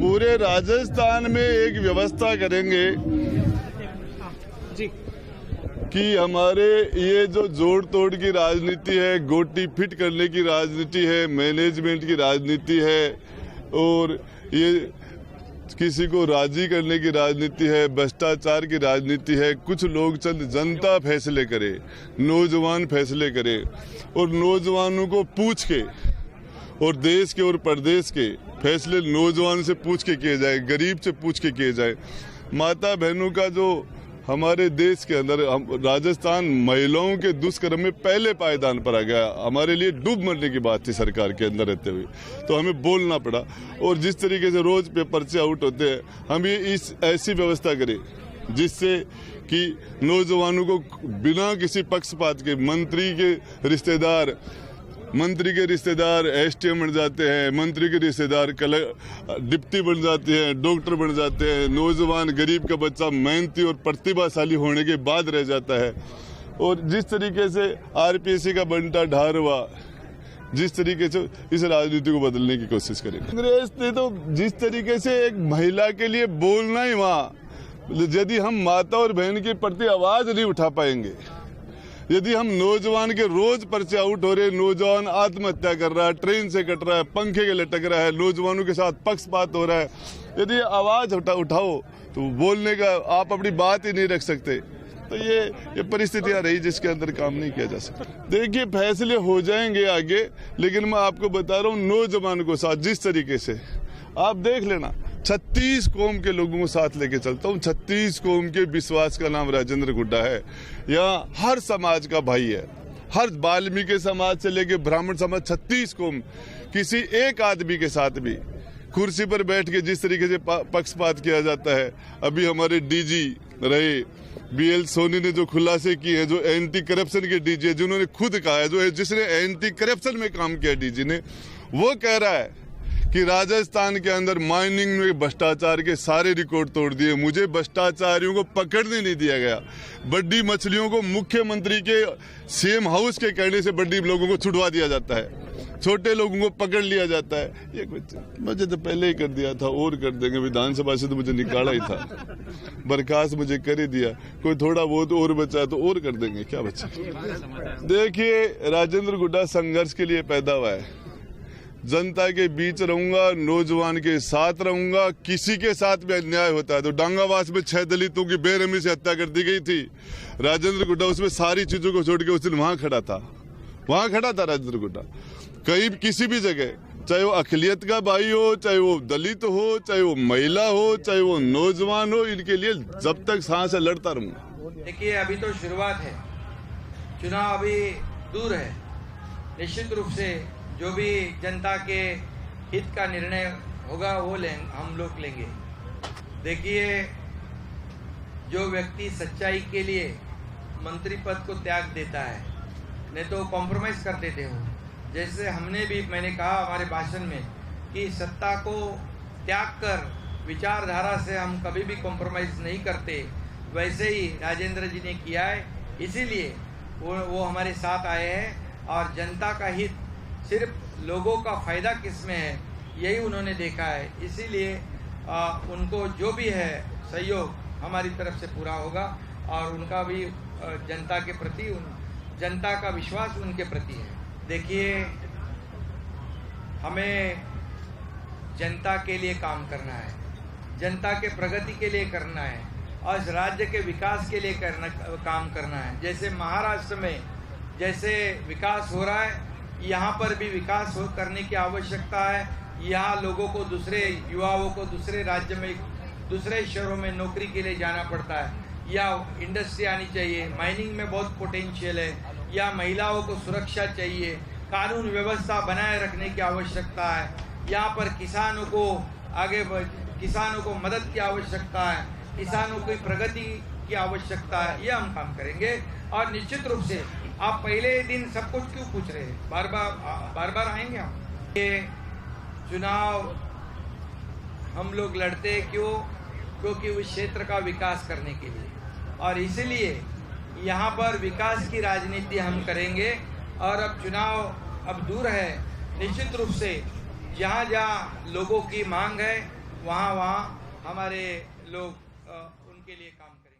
पूरे राजस्थान में एक व्यवस्था करेंगे जी कि हमारे ये जो जोड़ तोड़ की राजनीति है, गोटी फिट करने की राजनीति है, मैनेजमेंट की राजनीति है और ये किसी को राजी करने की राजनीति है, भ्रष्टाचार की राजनीति है। कुछ लोग चंद जनता फैसले करे, नौजवान फैसले करे और नौजवानों को पूछ के और देश के और प्रदेश के फैसले नौजवान से पूछ के किए जाए, गरीब से पूछ के किए जाए। माता बहनों का जो हमारे देश के अंदर राजस्थान महिलाओं के दुष्कर्म में पहले पायदान पर आ गया, हमारे लिए डूब मरने की बात थी सरकार के अंदर रहते हुए, तो हमें बोलना पड़ा। और जिस तरीके से रोज पेपर से आउट होते हैं, हम ये इस ऐसी व्यवस्था करें जिससे कि नौजवानों को बिना किसी पक्षपात के मंत्री के रिश्तेदार एसटीएम बन जाते हैं, मंत्री के रिश्तेदार डिप्टी बन जाते हैं, डॉक्टर बन जाते हैं। नौजवान गरीब का बच्चा मेहनती और प्रतिभाशाली होने के बाद रह जाता है। और जिस तरीके से आरपीएससी का बंटा ढार हुआ, जिस तरीके से इस राजनीति को बदलने की कोशिश करें। कांग्रेस ने तो जिस तरीके से एक महिला के लिए बोलना ही वहाँ, यदि हम माता और बहन के प्रति आवाज नहीं उठा पाएंगे, यदि हम नौजवान के रोज पर्चे आउट हो रहे, नौजवान आत्महत्या कर रहा है, ट्रेन से कट रहा है, पंखे के लटक रहा है, नौजवानों के साथ पक्षपात हो रहा है, यदि आवाज उठाओ तो बोलने का आप अपनी बात ही नहीं रख सकते। तो ये परिस्थितियां रही जिसके अंदर काम नहीं किया जा सकता। देखिए फैसले हो जाएंगे आगे, लेकिन मैं आपको बता रहा हूँ नौजवान को साथ जिस तरीके से आप देख लेना, 36 कौम के लोगों को साथ लेके चलता हूँ। 36 कौम के विश्वास का नाम राजेंद्र गुड्डा है। यहाँ हर समाज का भाई है, हर वाल्मीकि समाज से लेके ब्राह्मण समाज, 36 कौम। किसी एक आदमी के साथ भी कुर्सी पर बैठ के जिस तरीके से पक्षपात किया जाता है, अभी हमारे डीजी रहे बीएल सोनी ने जो खुलासे किए हैं, जो एंटी करप्शन के डीजी, जिन्होंने खुद कहा है, जिसने एंटी करप्शन में काम किया डीजी ने, वो कह रहा है कि राजस्थान के अंदर माइनिंग में भ्रष्टाचार के सारे रिकॉर्ड तोड़ दिए। मुझे भ्रष्टाचारियों को पकड़ने नहीं दिया गया। बड़ी मछलियों को मुख्यमंत्री के सीएम हाउस के कहने से बड़ी लोगों को छुड़वा दिया जाता है, छोटे लोगों को पकड़ लिया जाता है। ये कुछ मुझे तो पहले ही कर दिया था और कर देंगे, विधानसभा से तो मुझे निकाला ही था, बर्खास्त मुझे कर ही दिया। कोई थोड़ा बहुत और बचा है तो और कर देंगे, क्या बचा। देखिए राजेंद्र गुड्डा संघर्ष के लिए पैदा हुआ है। जनता के बीच रहूंगा, नौजवान के साथ रहूंगा। किसी के साथ भी अन्याय होता है तो डांगावास में 6 दलितों की बेरहमी से हत्या कर दी गई थी। राजेंद्र गुड्डा उसमें सारी चीजों को छोड़ के उस दिन वहां खड़ा था राजेंद्र गुड्डा। कहीं किसी भी जगह, चाहे वो अखिलियत का भाई हो, चाहे वो दलित हो, चाहे वो महिला हो, चाहे वो नौजवान हो, इनके लिए जब तक सांस है लड़ता रहूंगा। देखिए अभी तो शुरुआत है, चुनाव अभी दूर है। निश्चित रूप से जो भी जनता के हित का निर्णय होगा वो हम लोग लेंगे। देखिए जो व्यक्ति सच्चाई के लिए मंत्री पद को त्याग देता है, नहीं तो कॉम्प्रोमाइज कर देते हो। जैसे मैंने कहा हमारे भाषण में कि सत्ता को त्याग कर विचारधारा से हम कभी भी कॉम्प्रोमाइज नहीं करते, वैसे ही राजेंद्र जी ने किया है। इसीलिए वो हमारे साथ आए हैं और जनता का हित, सिर्फ लोगों का फायदा किस में है, यही उन्होंने देखा है। इसीलिए उनको जो भी है सहयोग हमारी तरफ से पूरा होगा और उनका भी जनता के प्रति, जनता का विश्वास उनके प्रति है। देखिए हमें जनता के लिए काम करना है, जनता के प्रगति के लिए करना है और इस राज्य के विकास के लिए काम करना है। जैसे महाराष्ट्र में जैसे विकास हो रहा है, यहाँ पर भी विकास करने की आवश्यकता है। यहाँ लोगों को, दूसरे युवाओं को दूसरे राज्य में, दूसरे शहरों में नौकरी के लिए जाना पड़ता है। या इंडस्ट्री आनी चाहिए, माइनिंग में बहुत पोटेंशियल है। या महिलाओं को सुरक्षा चाहिए, कानून व्यवस्था बनाए रखने की आवश्यकता है। यहाँ पर किसानों को मदद की आवश्यकता है, किसानों की प्रगति की आवश्यकता है। ये हम काम करेंगे। और निश्चित रूप से आप पहले दिन सब कुछ क्यों पूछ रहे हैं, बार बार आएंगे हम। ये चुनाव हम लोग लड़ते क्यों? क्योंकि उस क्षेत्र का विकास करने के लिए, और इसलिए यहाँ पर विकास की राजनीति हम करेंगे। और अब चुनाव अब दूर है, निश्चित रूप से जहाँ जहाँ लोगों की मांग है वहाँ हमारे लोग उनके लिए काम करें।